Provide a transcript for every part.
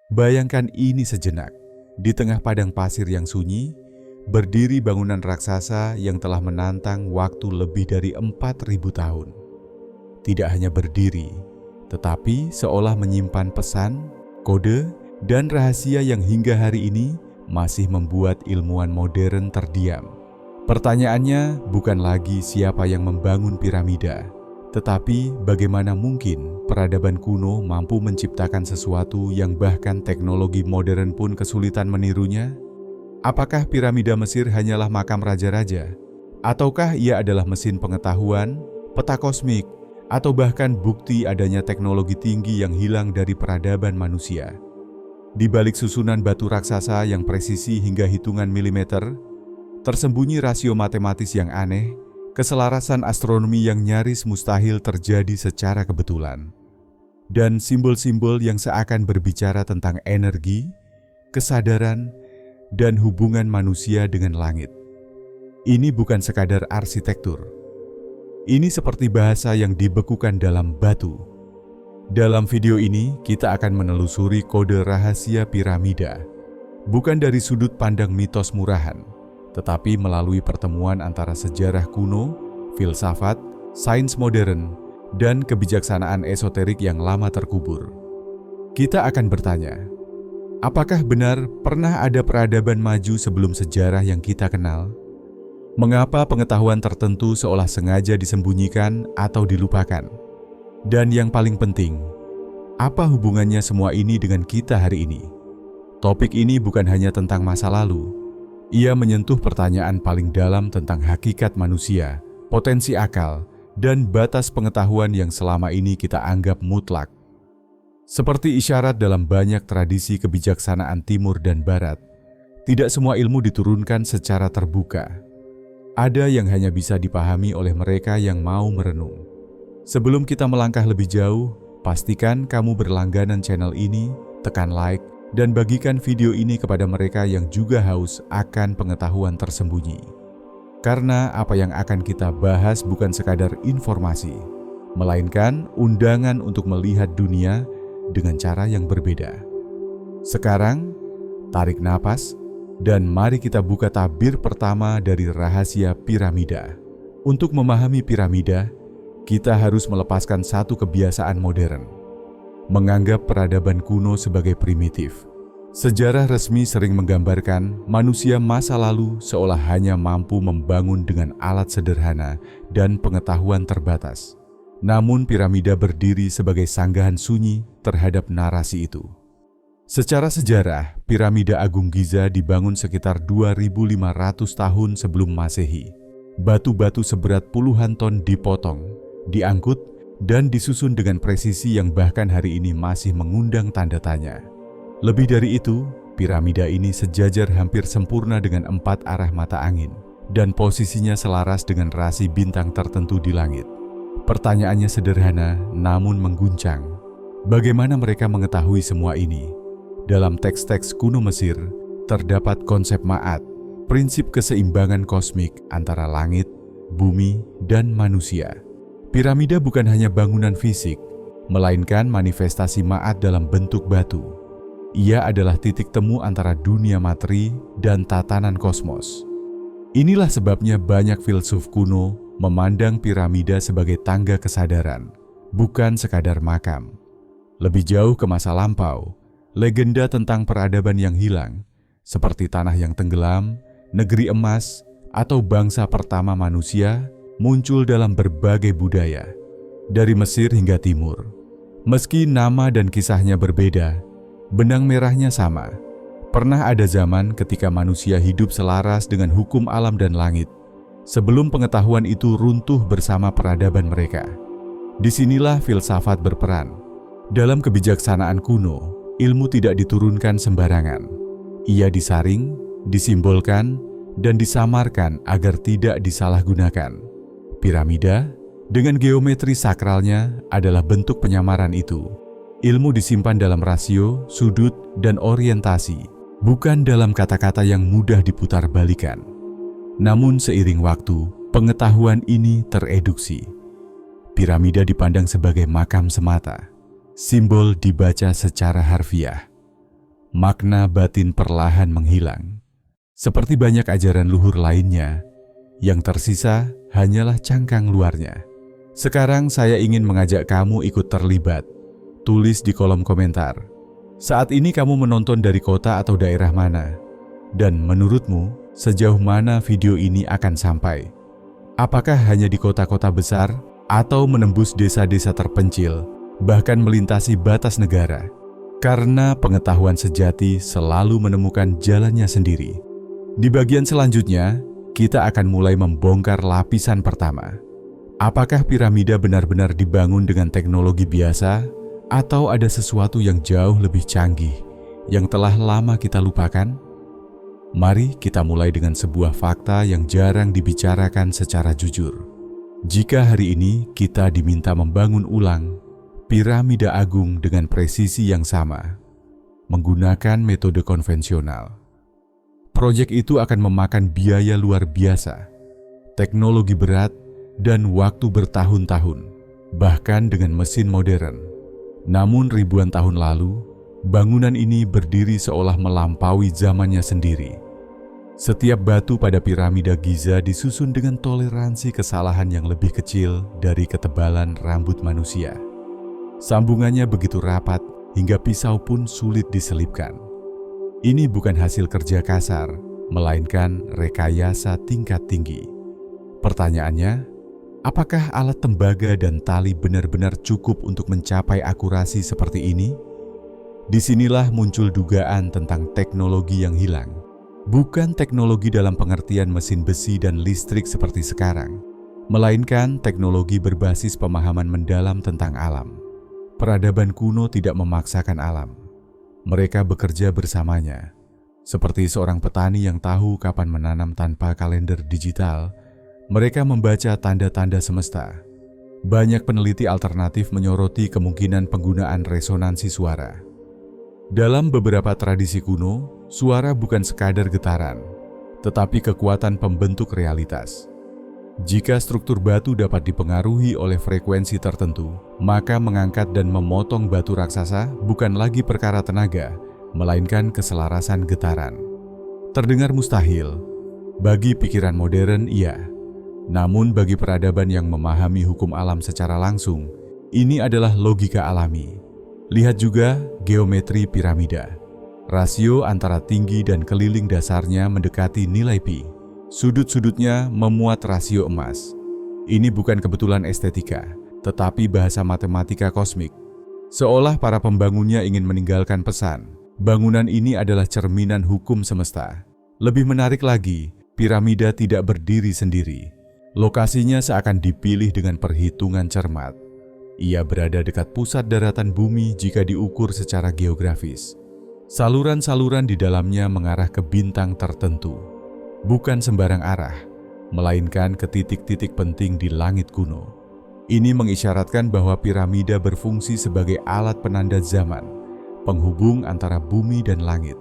Bayangkan ini sejenak. Di tengah padang pasir yang sunyi, berdiri bangunan raksasa yang telah menantang waktu lebih dari 4.000 tahun. Tidak hanya berdiri, tetapi seolah menyimpan pesan, kode, dan rahasia yang hingga hari ini masih membuat ilmuwan modern terdiam. Pertanyaannya bukan lagi siapa yang membangun piramida, tetapi bagaimana mungkin peradaban kuno mampu menciptakan sesuatu yang bahkan teknologi modern pun kesulitan menirunya? Apakah piramida Mesir hanyalah makam raja-raja? Ataukah ia adalah mesin pengetahuan, peta kosmik, atau bahkan bukti adanya teknologi tinggi yang hilang dari peradaban manusia? Di balik susunan batu raksasa yang presisi hingga hitungan milimeter, tersembunyi rasio matematis yang aneh, keselarasan astronomi yang nyaris mustahil terjadi secara kebetulan, dan simbol-simbol yang seakan berbicara tentang energi, kesadaran, dan hubungan manusia dengan langit. Ini bukan sekadar arsitektur. Ini seperti bahasa yang dibekukan dalam batu. Dalam video ini, kita akan menelusuri kode rahasia piramida, bukan dari sudut pandang mitos murahan, tetapi melalui pertemuan antara sejarah kuno, filsafat, sains modern, dan kebijaksanaan esoterik yang lama terkubur. Kita akan bertanya, apakah benar pernah ada peradaban maju sebelum sejarah yang kita kenal? Mengapa pengetahuan tertentu seolah sengaja disembunyikan atau dilupakan? Dan yang paling penting, apa hubungannya semua ini dengan kita hari ini? Topik ini bukan hanya tentang masa lalu. Ia menyentuh pertanyaan paling dalam tentang hakikat manusia, potensi akal, dan batas pengetahuan yang selama ini kita anggap mutlak. Seperti isyarat dalam banyak tradisi kebijaksanaan Timur dan Barat, tidak semua ilmu diturunkan secara terbuka. Ada yang hanya bisa dipahami oleh mereka yang mau merenung. Sebelum kita melangkah lebih jauh, pastikan kamu berlangganan channel ini, tekan like, dan bagikan video ini kepada mereka yang juga haus akan pengetahuan tersembunyi. Karena apa yang akan kita bahas bukan sekadar informasi, melainkan undangan untuk melihat dunia dengan cara yang berbeda. Sekarang, tarik napas, dan mari kita buka tabir pertama dari rahasia piramida. Untuk memahami piramida, kita harus melepaskan satu kebiasaan modern: menganggap peradaban kuno sebagai primitif. Sejarah resmi sering menggambarkan manusia masa lalu seolah hanya mampu membangun dengan alat sederhana dan pengetahuan terbatas. Namun piramida berdiri sebagai sanggahan sunyi terhadap narasi itu. Secara sejarah, piramida Agung Giza dibangun sekitar 2.500 tahun sebelum Masehi. Batu-batu seberat puluhan ton dipotong, diangkut, dan disusun dengan presisi yang bahkan hari ini masih mengundang tanda tanya. Lebih dari itu, piramida ini sejajar hampir sempurna dengan 4 arah mata angin, dan posisinya selaras dengan rasi bintang tertentu di langit. Pertanyaannya sederhana, namun mengguncang. Bagaimana mereka mengetahui semua ini? Dalam teks-teks kuno Mesir, terdapat konsep ma'at, prinsip keseimbangan kosmik antara langit, bumi, dan manusia. Piramida bukan hanya bangunan fisik, melainkan manifestasi ma'at dalam bentuk batu. Ia adalah titik temu antara dunia materi dan tatanan kosmos. Inilah sebabnya banyak filsuf kuno memandang piramida sebagai tangga kesadaran, bukan sekadar makam. Lebih jauh ke masa lampau, legenda tentang peradaban yang hilang, seperti tanah yang tenggelam, negeri emas, atau bangsa pertama manusia, muncul dalam berbagai budaya, dari Mesir hingga Timur. Meski nama dan kisahnya berbeda, benang merahnya sama. Pernah ada zaman ketika manusia hidup selaras dengan hukum alam dan langit, sebelum pengetahuan itu runtuh bersama peradaban mereka. Disinilah filsafat berperan. Dalam kebijaksanaan kuno, ilmu tidak diturunkan sembarangan. Ia disaring, disimbolkan, dan disamarkan agar tidak disalahgunakan. Piramida, dengan geometri sakralnya, adalah bentuk penyamaran itu. Ilmu disimpan dalam rasio, sudut, dan orientasi, bukan dalam kata-kata yang mudah diputar-balikan. Namun seiring waktu, pengetahuan ini tereduksi. Piramida dipandang sebagai makam semata, simbol dibaca secara harfiah. makna batin perlahan menghilang. Seperti banyak ajaran luhur lainnya, yang tersisa hanyalah cangkang luarnya. Sekarang saya ingin mengajak kamu ikut terlibat. Tulis di kolom komentar. Saat ini kamu menonton dari kota atau daerah mana? Dan menurutmu, sejauh mana video ini akan sampai? Apakah hanya di kota-kota besar atau menembus desa-desa terpencil, bahkan melintasi batas negara? Karena pengetahuan sejati selalu menemukan jalannya sendiri. Di bagian selanjutnya, kita akan mulai membongkar lapisan pertama. Apakah piramida benar-benar dibangun dengan teknologi biasa, atau ada sesuatu yang jauh lebih canggih yang telah lama kita lupakan? Mari kita mulai dengan sebuah fakta yang jarang dibicarakan secara jujur. Jika hari ini kita diminta membangun ulang piramida agung dengan presisi yang sama, menggunakan metode konvensional, proyek itu akan memakan biaya luar biasa, teknologi berat, dan waktu bertahun-tahun, bahkan dengan mesin modern. Namun ribuan tahun lalu, bangunan ini berdiri seolah melampaui zamannya sendiri. Setiap batu pada piramida Giza disusun dengan toleransi kesalahan yang lebih kecil dari ketebalan rambut manusia. Sambungannya begitu rapat hingga pisau pun sulit diselipkan. Ini bukan hasil kerja kasar, melainkan rekayasa tingkat tinggi. Pertanyaannya, apakah alat tembaga dan tali benar-benar cukup untuk mencapai akurasi seperti ini? Disinilah muncul dugaan tentang teknologi yang hilang. Bukan teknologi dalam pengertian mesin besi dan listrik seperti sekarang, melainkan teknologi berbasis pemahaman mendalam tentang alam. Peradaban kuno tidak memaksakan alam. Mereka bekerja bersamanya. Seperti seorang petani yang tahu kapan menanam tanpa kalender digital, mereka membaca tanda-tanda semesta. Banyak peneliti alternatif menyoroti kemungkinan penggunaan resonansi suara. Dalam beberapa tradisi kuno, suara bukan sekadar getaran, tetapi kekuatan pembentuk realitas. Jika struktur batu dapat dipengaruhi oleh frekuensi tertentu, maka mengangkat dan memotong batu raksasa bukan lagi perkara tenaga, melainkan keselarasan getaran. Terdengar mustahil, bagi pikiran modern iya. Namun bagi peradaban yang memahami hukum alam secara langsung, ini adalah logika alami. Lihat juga geometri piramida. Rasio antara tinggi dan keliling dasarnya mendekati nilai pi. Sudut-sudutnya memuat rasio emas. Ini bukan kebetulan estetika, tetapi bahasa matematika kosmik. Seolah para pembangunnya ingin meninggalkan pesan, bangunan ini adalah cerminan hukum semesta. Lebih menarik lagi, piramida tidak berdiri sendiri. Lokasinya seakan dipilih dengan perhitungan cermat. Ia berada dekat pusat daratan bumi jika diukur secara geografis. Saluran-saluran di dalamnya mengarah ke bintang tertentu. Bukan sembarang arah, melainkan ke titik-titik penting di langit kuno. Ini mengisyaratkan bahwa piramida berfungsi sebagai alat penanda zaman, penghubung antara bumi dan langit.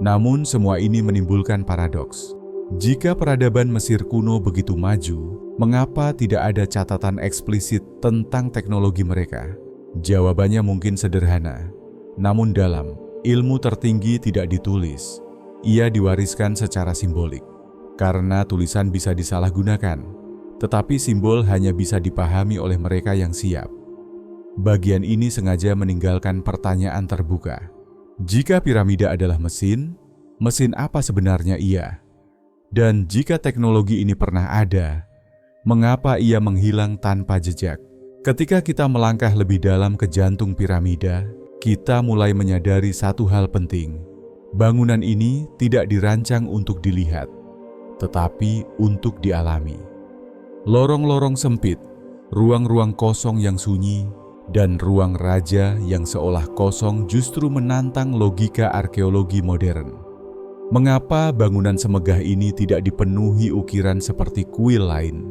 Namun semua ini menimbulkan paradoks. Jika peradaban Mesir kuno begitu maju, mengapa tidak ada catatan eksplisit tentang teknologi mereka? Jawabannya mungkin sederhana, namun dalam. Ilmu tertinggi tidak ditulis, ia diwariskan secara simbolik. Karena tulisan bisa disalahgunakan, tetapi simbol hanya bisa dipahami oleh mereka yang siap. Bagian ini sengaja meninggalkan pertanyaan terbuka. Jika piramida adalah mesin apa sebenarnya ia? Dan jika teknologi ini pernah ada, mengapa ia menghilang tanpa jejak? Ketika kita melangkah lebih dalam ke jantung piramida, kita mulai menyadari satu hal penting. Bangunan ini tidak dirancang untuk dilihat, tetapi untuk dialami. Lorong-lorong sempit, ruang-ruang kosong yang sunyi, dan ruang raja yang seolah kosong justru menantang logika arkeologi modern. Mengapa bangunan semegah ini tidak dipenuhi ukiran seperti kuil lain?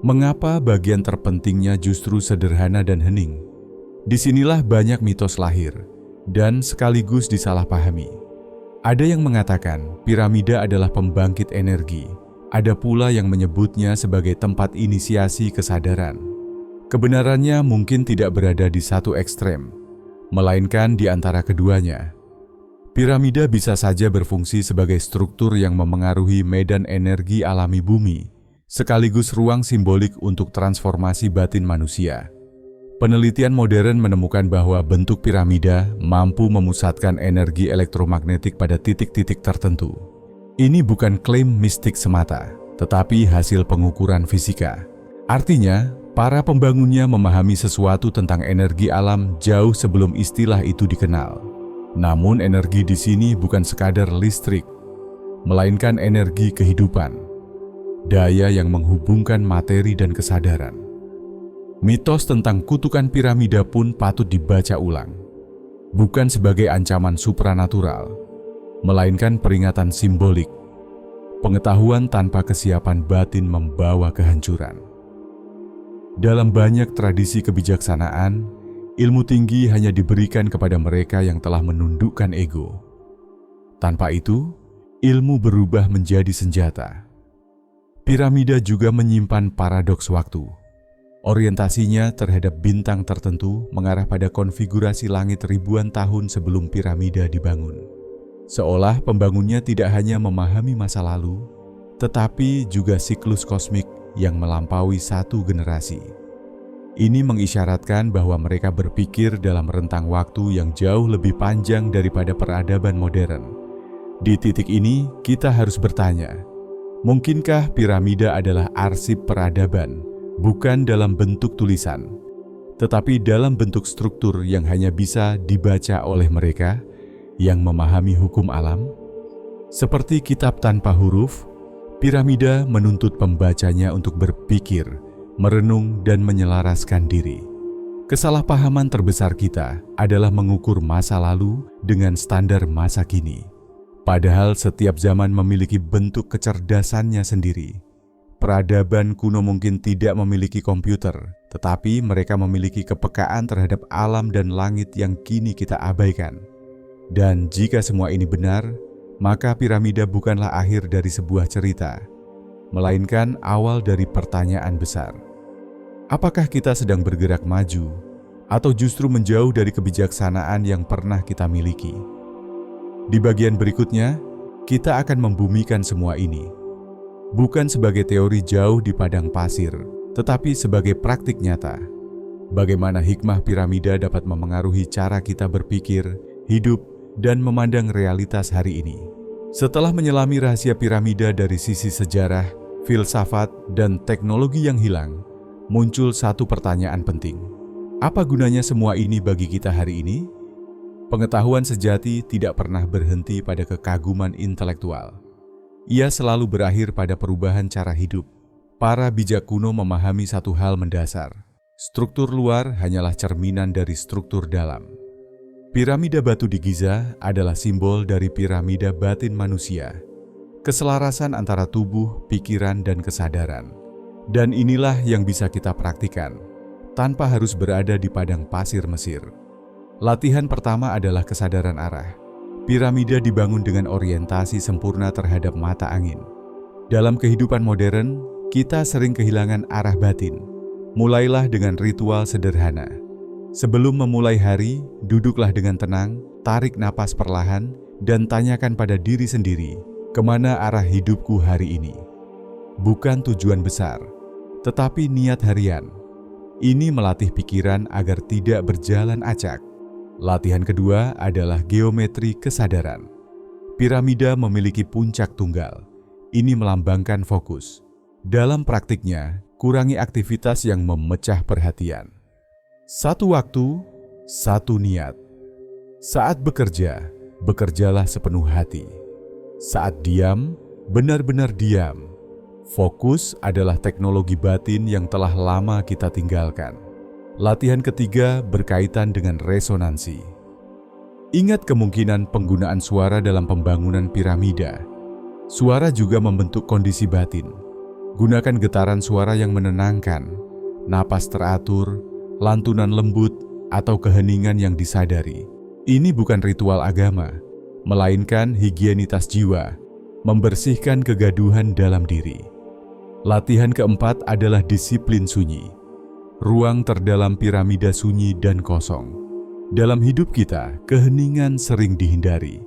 Mengapa bagian terpentingnya justru sederhana dan hening? Disinilah banyak mitos lahir dan sekaligus disalahpahami. Ada yang mengatakan piramida adalah pembangkit energi. Ada pula yang menyebutnya sebagai tempat inisiasi kesadaran. Kebenarannya mungkin tidak berada di satu ekstrem, melainkan di antara keduanya. Piramida bisa saja berfungsi sebagai struktur yang memengaruhi medan energi alami bumi, sekaligus ruang simbolik untuk transformasi batin manusia. Penelitian modern menemukan bahwa bentuk piramida mampu memusatkan energi elektromagnetik pada titik-titik tertentu. Ini bukan klaim mistik semata, tetapi hasil pengukuran fisika. Artinya, para pembangunnya memahami sesuatu tentang energi alam jauh sebelum istilah itu dikenal. Namun energi di sini bukan sekadar listrik, melainkan energi kehidupan, daya yang menghubungkan materi dan kesadaran. Mitos tentang kutukan piramida pun patut dibaca ulang, bukan sebagai ancaman supranatural, melainkan peringatan simbolik. Pengetahuan tanpa kesiapan batin membawa kehancuran. Dalam banyak tradisi kebijaksanaan, ilmu tinggi hanya diberikan kepada mereka yang telah menundukkan ego. Tanpa itu, ilmu berubah menjadi senjata. Piramida juga menyimpan paradoks waktu. Orientasinya terhadap bintang tertentu mengarah pada konfigurasi langit ribuan tahun sebelum piramida dibangun. Seolah pembangunnya tidak hanya memahami masa lalu, tetapi juga siklus kosmik yang melampaui satu generasi. Ini mengisyaratkan bahwa mereka berpikir dalam rentang waktu yang jauh lebih panjang daripada peradaban modern. Di titik ini, kita harus bertanya, mungkinkah piramida adalah arsip peradaban? Bukan dalam bentuk tulisan, tetapi dalam bentuk struktur yang hanya bisa dibaca oleh mereka yang memahami hukum alam. Seperti kitab tanpa huruf, piramida menuntut pembacanya untuk berpikir, merenung, dan menyelaraskan diri. Kesalahpahaman terbesar kita adalah mengukur masa lalu dengan standar masa kini. Padahal setiap zaman memiliki bentuk kecerdasannya sendiri. Peradaban kuno mungkin tidak memiliki komputer, tetapi mereka memiliki kepekaan terhadap alam dan langit yang kini kita abaikan. Dan jika semua ini benar, maka piramida bukanlah akhir dari sebuah cerita, melainkan awal dari pertanyaan besar. Apakah kita sedang bergerak maju, atau justru menjauh dari kebijaksanaan yang pernah kita miliki? Di bagian berikutnya, kita akan membumikan semua ini. Bukan sebagai teori jauh di padang pasir, tetapi sebagai praktik nyata. Bagaimana hikmah piramida dapat memengaruhi cara kita berpikir, hidup, dan memandang realitas hari ini. Setelah menyelami rahasia piramida dari sisi sejarah, filsafat, dan teknologi yang hilang, muncul satu pertanyaan penting. Apa gunanya semua ini bagi kita hari ini? Pengetahuan sejati tidak pernah berhenti pada kekaguman intelektual. Ia selalu berakhir pada perubahan cara hidup. Para bijak kuno memahami satu hal mendasar. Struktur luar hanyalah cerminan dari struktur dalam. Piramida batu di Giza adalah simbol dari piramida batin manusia. Keselarasan antara tubuh, pikiran, dan kesadaran. Dan inilah yang bisa kita praktikan, tanpa harus berada di padang pasir Mesir. Latihan pertama adalah kesadaran arah. Piramida dibangun dengan orientasi sempurna terhadap mata angin. Dalam kehidupan modern, kita sering kehilangan arah batin. Mulailah dengan ritual sederhana. Sebelum memulai hari, duduklah dengan tenang, tarik napas perlahan, dan tanyakan pada diri sendiri, kemana arah hidupku hari ini? Bukan tujuan besar, tetapi niat harian. Ini melatih pikiran agar tidak berjalan acak. Latihan kedua adalah geometri kesadaran. Piramida memiliki puncak tunggal. Ini melambangkan fokus. Dalam praktiknya, kurangi aktivitas yang memecah perhatian. Satu waktu, satu niat. Saat bekerja, bekerjalah sepenuh hati. Saat diam, benar-benar diam. Fokus adalah teknologi batin yang telah lama kita tinggalkan. Latihan ketiga berkaitan dengan resonansi. Ingat kemungkinan penggunaan suara dalam pembangunan piramida. Suara juga membentuk kondisi batin. Gunakan getaran suara yang menenangkan, napas teratur, lantunan lembut, atau keheningan yang disadari. Ini bukan ritual agama, melainkan higienitas jiwa, membersihkan kegaduhan dalam diri. Latihan keempat adalah disiplin sunyi. Ruang terdalam piramida sunyi dan kosong. Dalam hidup kita, keheningan sering dihindari.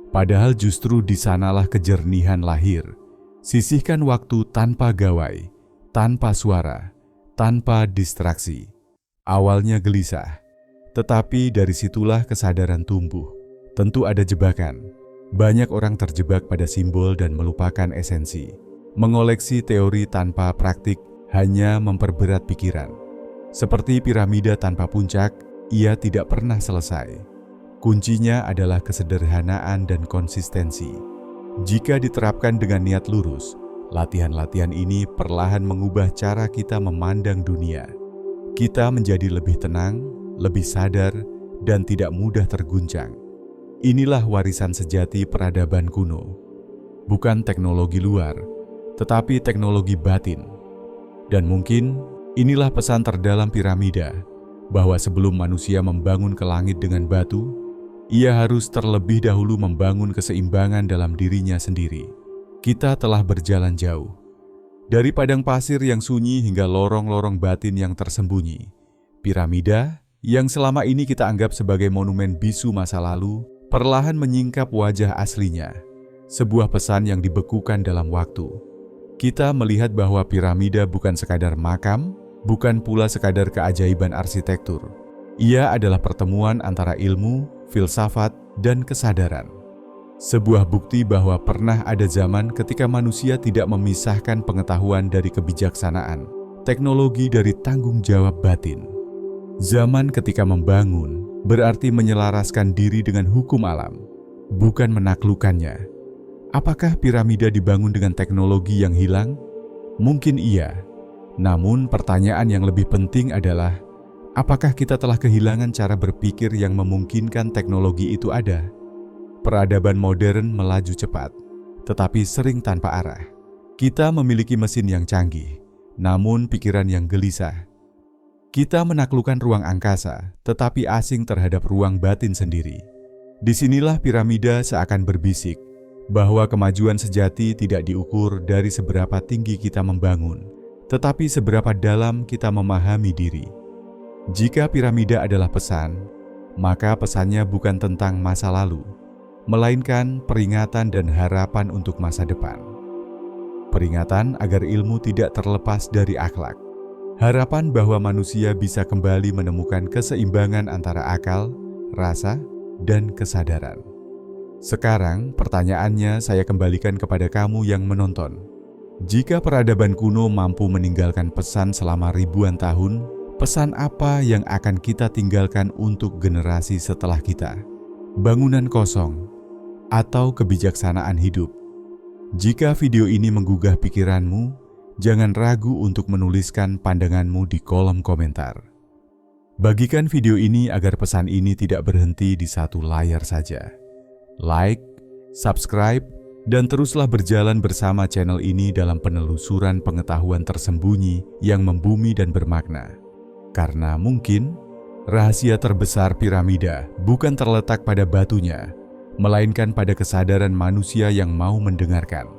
Padahal justru di sanalah kejernihan lahir. Sisihkan waktu tanpa gawai, tanpa suara, tanpa distraksi. Awalnya gelisah, tetapi dari situlah kesadaran tumbuh. Tentu ada jebakan. Banyak orang terjebak pada simbol dan melupakan esensi. Mengoleksi teori tanpa praktik hanya memperberat pikiran. Seperti piramida tanpa puncak, ia tidak pernah selesai. Kuncinya adalah kesederhanaan dan konsistensi. Jika diterapkan dengan niat lurus, latihan-latihan ini perlahan mengubah cara kita memandang dunia. Kita menjadi lebih tenang, lebih sadar, dan tidak mudah terguncang. Inilah warisan sejati peradaban kuno. Bukan teknologi luar, tetapi teknologi batin. Dan mungkin inilah pesan terdalam piramida, bahwa sebelum manusia membangun ke langit dengan batu, ia harus terlebih dahulu membangun keseimbangan dalam dirinya sendiri. Kita telah berjalan jauh. Dari padang pasir yang sunyi hingga lorong-lorong batin yang tersembunyi. Piramida, yang selama ini kita anggap sebagai monumen bisu masa lalu, perlahan menyingkap wajah aslinya. Sebuah pesan yang dibekukan dalam waktu. Kita melihat bahwa piramida bukan sekadar makam, bukan pula sekadar keajaiban arsitektur. Ia adalah pertemuan antara ilmu, filsafat, dan kesadaran. Sebuah bukti bahwa pernah ada zaman ketika manusia tidak memisahkan pengetahuan dari kebijaksanaan, teknologi dari tanggung jawab batin. Zaman ketika membangun berarti menyelaraskan diri dengan hukum alam, bukan menaklukkannya. Apakah piramida dibangun dengan teknologi yang hilang? Mungkin iya. Namun pertanyaan yang lebih penting adalah, apakah kita telah kehilangan cara berpikir yang memungkinkan teknologi itu ada? Peradaban modern melaju cepat, tetapi sering tanpa arah. Kita memiliki mesin yang canggih, namun pikiran yang gelisah. Kita menaklukkan ruang angkasa, tetapi asing terhadap ruang batin sendiri. Disinilah piramida seakan berbisik, bahwa kemajuan sejati tidak diukur dari seberapa tinggi kita membangun, tetapi seberapa dalam kita memahami diri. Jika piramida adalah pesan, maka pesannya bukan tentang masa lalu, melainkan peringatan dan harapan untuk masa depan. Peringatan agar ilmu tidak terlepas dari akhlak. Harapan bahwa manusia bisa kembali menemukan keseimbangan antara akal, rasa, dan kesadaran. Sekarang pertanyaannya saya kembalikan kepada kamu yang menonton. Jika peradaban kuno mampu meninggalkan pesan selama ribuan tahun, pesan apa yang akan kita tinggalkan untuk generasi setelah kita? Bangunan kosong atau kebijaksanaan hidup? Jika video ini menggugah pikiranmu, jangan ragu untuk menuliskan pandanganmu di kolom komentar. Bagikan video ini agar pesan ini tidak berhenti di satu layar saja. Like, subscribe, dan teruslah berjalan bersama channel ini dalam penelusuran pengetahuan tersembunyi yang membumi dan bermakna. Karena mungkin rahasia terbesar piramida bukan terletak pada batunya, melainkan pada kesadaran manusia yang mau mendengarkan.